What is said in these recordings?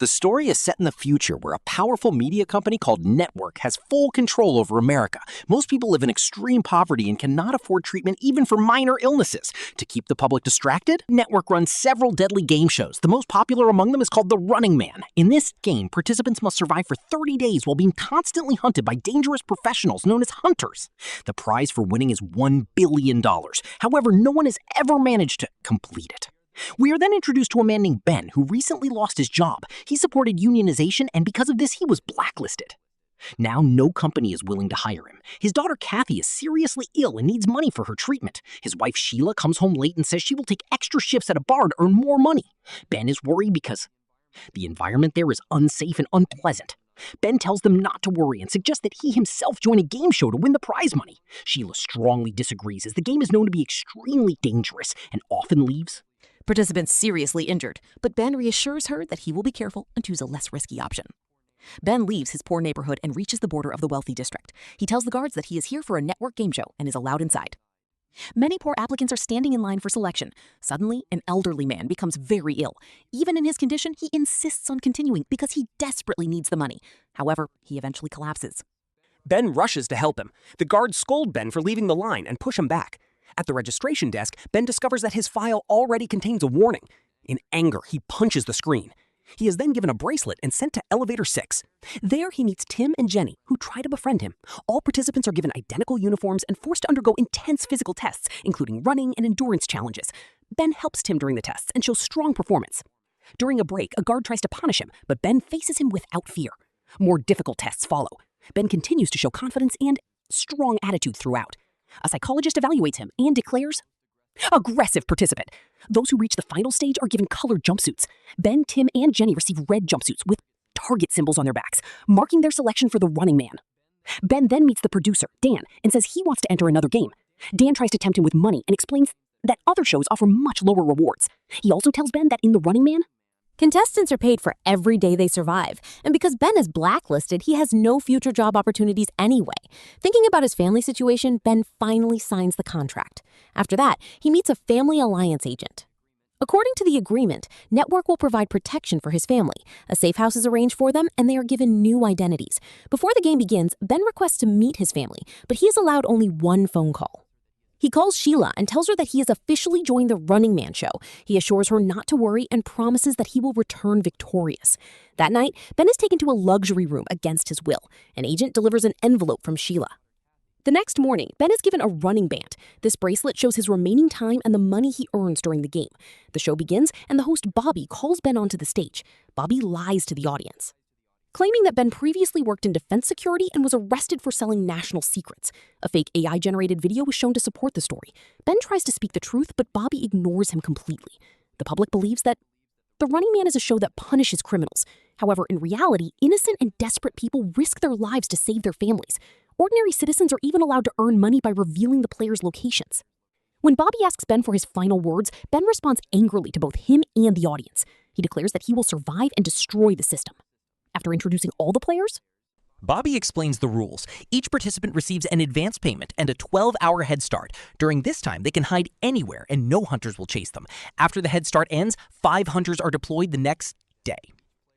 The story is set in the future where a powerful media company called Network has full control over America. Most people live in extreme poverty and cannot afford treatment even for minor illnesses. To keep the public distracted, Network runs several deadly game shows. The most popular among them is called The Running Man. In this game, participants must survive for 30 days while being constantly hunted by dangerous professionals known as hunters. The prize for winning is $1 billion. However, no one has ever managed to complete it. We are then introduced to a man named Ben who recently lost his job. He supported unionization, and because of this, he was blacklisted. Now, no company is willing to hire him. His daughter Kathy is seriously ill and needs money for her treatment. His wife Sheila comes home late and says she will take extra shifts at a bar to earn more money. Ben is worried because the environment there is unsafe and unpleasant. Ben tells them not to worry and suggests that he himself join a game show to win the prize money. Sheila strongly disagrees, as the game is known to be extremely dangerous and often leaves participants seriously injured, but Ben reassures her that he will be careful and choose a less risky option. Ben leaves his poor neighborhood and reaches the border of the wealthy district. He tells the guards that he is here for a network game show and is allowed inside. Many poor applicants are standing in line for selection. Suddenly, an elderly man becomes very ill. Even in his condition, he insists on continuing because he desperately needs the money. However, he eventually collapses. Ben rushes to help him. The guards scold Ben for leaving the line and push him back. At the registration desk, Ben discovers that his file already contains a warning. In anger, he punches the screen. He is then given a bracelet and sent to Elevator 6. There, he meets Tim and Jenny, who try to befriend him. All participants are given identical uniforms and forced to undergo intense physical tests, including running and endurance challenges. Ben helps Tim during the tests and shows strong performance. During a break, a guard tries to punish him, but Ben faces him without fear. More difficult tests follow. Ben continues to show confidence and strong attitude throughout. A psychologist evaluates him and declares, aggressive participant. Those who reach the final stage are given colored jumpsuits. Ben, Tim, and Jenny receive red jumpsuits with target symbols on their backs, marking their selection for the Running Man. Ben then meets the producer, Dan, and says he wants to enter another game. Dan tries to tempt him with money and explains that other shows offer much lower rewards. He also tells Ben that in the Running Man, contestants are paid for every day they survive, and because Ben is blacklisted, he has no future job opportunities anyway. Thinking about his family situation, Ben finally signs the contract. After that, he meets a family alliance agent. According to the agreement, Network will provide protection for his family. A safe house is arranged for them, and they are given new identities. Before the game begins, Ben requests to meet his family, but he is allowed only one phone call. He calls Sheila and tells her that he has officially joined the Running Man show. He assures her not to worry and promises that he will return victorious. That night, Ben is taken to a luxury room against his will. An agent delivers an envelope from Sheila. The next morning, Ben is given a running band. This bracelet shows his remaining time and the money he earns during the game. The show begins, and the host Bobby calls Ben onto the stage. Bobby lies to the audience, claiming that Ben previously worked in defense security and was arrested for selling national secrets. A fake AI-generated video was shown to support the story. Ben tries to speak the truth, but Bobby ignores him completely. The public believes that The Running Man is a show that punishes criminals. However, in reality, innocent and desperate people risk their lives to save their families. Ordinary citizens are even allowed to earn money by revealing the players' locations. When Bobby asks Ben for his final words, Ben responds angrily to both him and the audience. He declares that he will survive and destroy the system. After introducing all the players, Bobby explains the rules. Each participant receives an advance payment and a 12-hour head start. During this time, they can hide anywhere and no hunters will chase them. After the head start ends, 5 hunters are deployed the next day.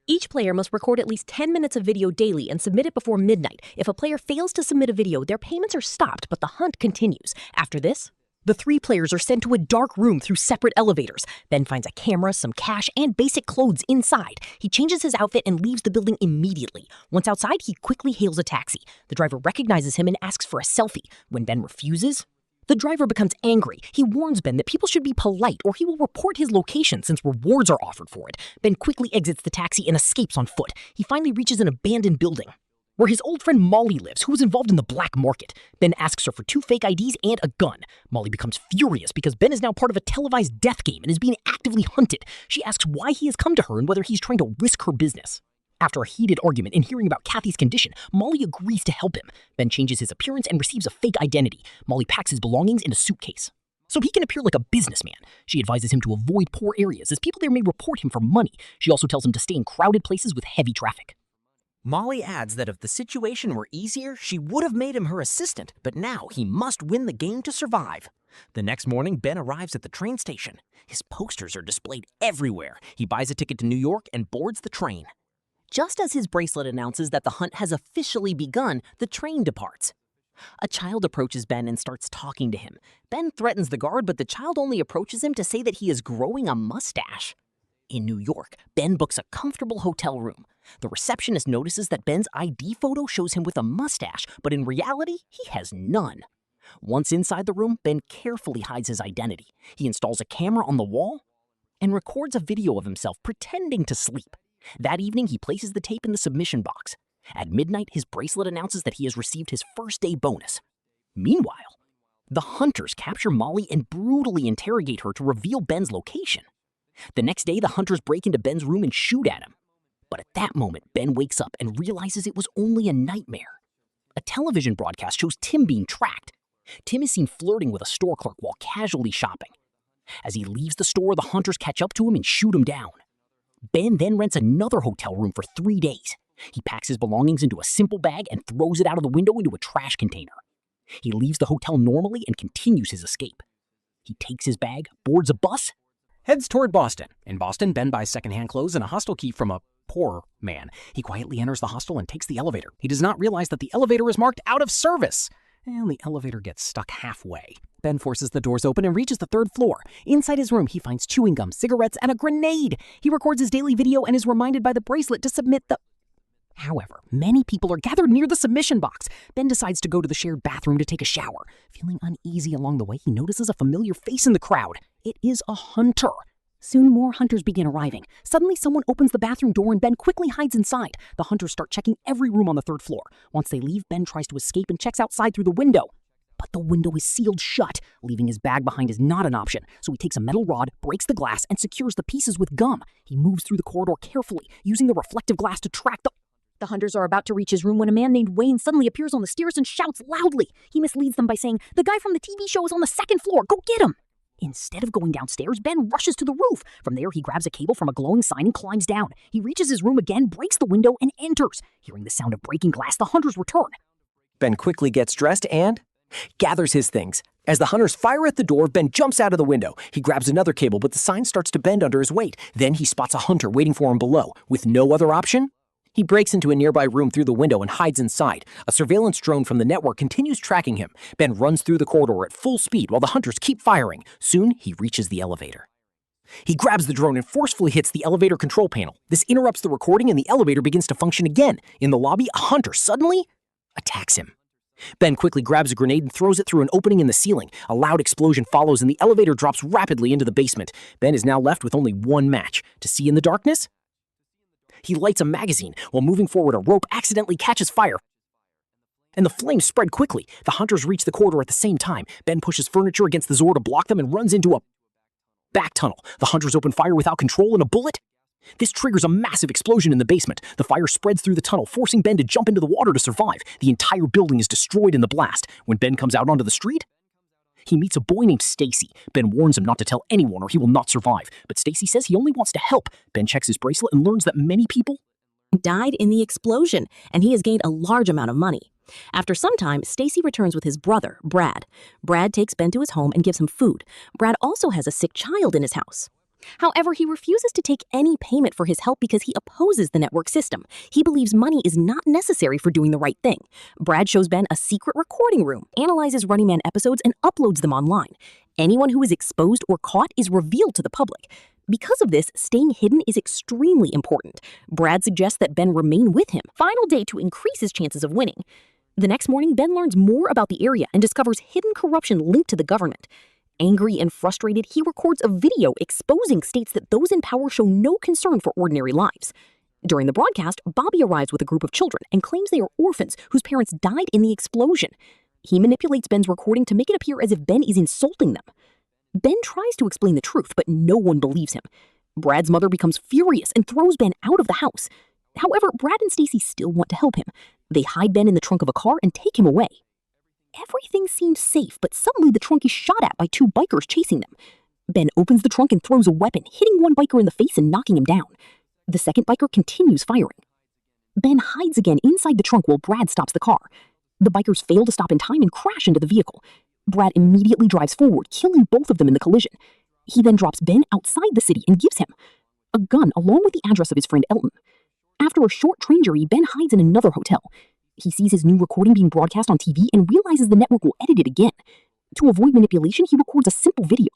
Each player must record at least 10 minutes of video daily and submit it before midnight. If a player fails to submit a video, their payments are stopped, but the hunt continues. After this, the 3 players are sent to a dark room through separate elevators. Ben finds a camera, some cash, and basic clothes inside. He changes his outfit and leaves the building immediately. Once outside, he quickly hails a taxi. The driver recognizes him and asks for a selfie. When Ben refuses, the driver becomes angry. He warns Ben that people should be polite or he will report his location since rewards are offered for it. Ben quickly exits the taxi and escapes on foot. He finally reaches an abandoned building where his old friend Molly lives, who was involved in the black market. Ben asks her for 2 fake IDs and a gun. Molly becomes furious because Ben is now part of a televised death game and is being actively hunted. She asks why he has come to her and whether he's trying to risk her business. After a heated argument and hearing about Kathy's condition, Molly agrees to help him. Ben changes his appearance and receives a fake identity. Molly packs his belongings in a suitcase so he can appear like a businessman. She advises him to avoid poor areas as people there may report him for money. She also tells him to stay in crowded places with heavy traffic. Molly adds that if the situation were easier, she would have made him her assistant, but now he must win the game to survive. The next morning, Ben arrives at the train station. His posters are displayed everywhere. He buys a ticket to New York and boards the train. Just as his bracelet announces that the hunt has officially begun, the train departs. A child approaches Ben and starts talking to him. Ben threatens the guard, but the child only approaches him to say that he is growing a mustache. In New York, Ben books a comfortable hotel room. The receptionist notices that Ben's ID photo shows him with a mustache, but in reality, he has none. Once inside the room, Ben carefully hides his identity. He installs a camera on the wall and records a video of himself pretending to sleep. That evening, he places the tape in the submission box. At midnight, his bracelet announces that he has received his first-day bonus. Meanwhile, the hunters capture Molly and brutally interrogate her to reveal Ben's location. The next day, the hunters break into Ben's room and shoot at him. But at that moment, Ben wakes up and realizes it was only a nightmare. A television broadcast shows Tim being tracked. Tim is seen flirting with a store clerk while casually shopping. As he leaves the store, the hunters catch up to him and shoot him down. Ben then rents another hotel room for 3 days. He packs his belongings into a simple bag and throws it out of the window into a trash container. He leaves the hotel normally and continues his escape. He takes his bag, boards a bus, heads toward Boston. In Boston, Ben buys secondhand clothes and a hostel key from a poor man. He quietly enters the hostel and takes the elevator. He does not realize that the elevator is marked out of service, and the elevator gets stuck halfway. Ben forces the doors open and reaches the 3rd floor. Inside his room, he finds chewing gum, cigarettes, and a grenade. He records his daily video and is reminded by the bracelet to submit the... However, many people are gathered near the submission box. Ben decides to go to the shared bathroom to take a shower. Feeling uneasy along the way, he notices a familiar face in the crowd. It is a hunter. Soon more hunters begin arriving. Suddenly, someone opens the bathroom door and Ben quickly hides inside. The hunters start checking every room on the 3rd floor. Once they leave, Ben tries to escape and checks outside through the window. But the window is sealed shut. Leaving his bag behind is not an option, so he takes a metal rod, breaks the glass, and secures the pieces with gum. He moves through the corridor carefully, using the reflective glass to track The hunters are about to reach his room when a man named Wayne suddenly appears on the stairs and shouts loudly. He misleads them by saying, "The guy from the TV show is on the 2nd floor, go get him!" Instead of going downstairs, Ben rushes to the roof. From there, he grabs a cable from a glowing sign and climbs down. He reaches his room again, breaks the window, and enters. Hearing the sound of breaking glass, the hunters return. Ben quickly gets dressed and gathers his things. As the hunters fire at the door, Ben jumps out of the window. He grabs another cable, but the sign starts to bend under his weight. Then he spots a hunter waiting for him below. With no other option, he breaks into a nearby room through the window and hides inside. A surveillance drone from the network continues tracking him. Ben runs through the corridor at full speed while the hunters keep firing. Soon, he reaches the elevator. He grabs the drone and forcefully hits the elevator control panel. This interrupts the recording and the elevator begins to function again. In the lobby, a hunter suddenly attacks him. Ben quickly grabs a grenade and throws it through an opening in the ceiling. A loud explosion follows and the elevator drops rapidly into the basement. Ben is now left with only one match. To see in the darkness? He lights a magazine. While moving forward, a rope accidentally catches fire, and the flames spread quickly. The hunters reach the corridor at the same time. Ben pushes furniture against the door to block them and runs into a back tunnel. The hunters open fire without control and a bullet. This triggers a massive explosion in the basement. The fire spreads through the tunnel, forcing Ben to jump into the water to survive. The entire building is destroyed in the blast. When Ben comes out onto the street, he meets a boy named Stacy. Ben warns him not to tell anyone or he will not survive. But Stacy says he only wants to help. Ben checks his bracelet and learns that many people died in the explosion, and he has gained a large amount of money. After some time, Stacy returns with his brother, Brad. Brad takes Ben to his home and gives him food. Brad also has a sick child in his house. However, he refuses to take any payment for his help because he opposes the network system. He believes money is not necessary for doing the right thing. Brad shows Ben a secret recording room, analyzes Running Man episodes, and uploads them online. Anyone who is exposed or caught is revealed to the public. Because of this, staying hidden is extremely important. Brad suggests that Ben remain with him. Final day to increase his chances of winning. The next morning, Ben learns more about the area and discovers hidden corruption linked to the government. Angry and frustrated, he records a video exposing states that those in power show no concern for ordinary lives. During the broadcast, Bobby arrives with a group of children and claims they are orphans whose parents died in the explosion. He manipulates Ben's recording to make it appear as if Ben is insulting them. Ben tries to explain the truth, but no one believes him. Brad's mother becomes furious and throws Ben out of the house. However, Brad and Stacy still want to help him. They hide Ben in the trunk of a car and take him away. Everything seems safe, but suddenly the trunk is shot at by 2 bikers chasing them. Ben opens the trunk and throws a weapon, hitting one biker in the face and knocking him down. The second biker continues firing. Ben hides again inside the trunk while Brad stops the car. The bikers fail to stop in time and crash into the vehicle. Brad immediately drives forward, killing both of them in the collision. He then drops Ben outside the city and gives him a gun along with the address of his friend Elton. After a short train journey, Ben hides in another hotel. He sees his new recording being broadcast on TV and realizes the network will edit it again. To avoid manipulation, he records a simple video,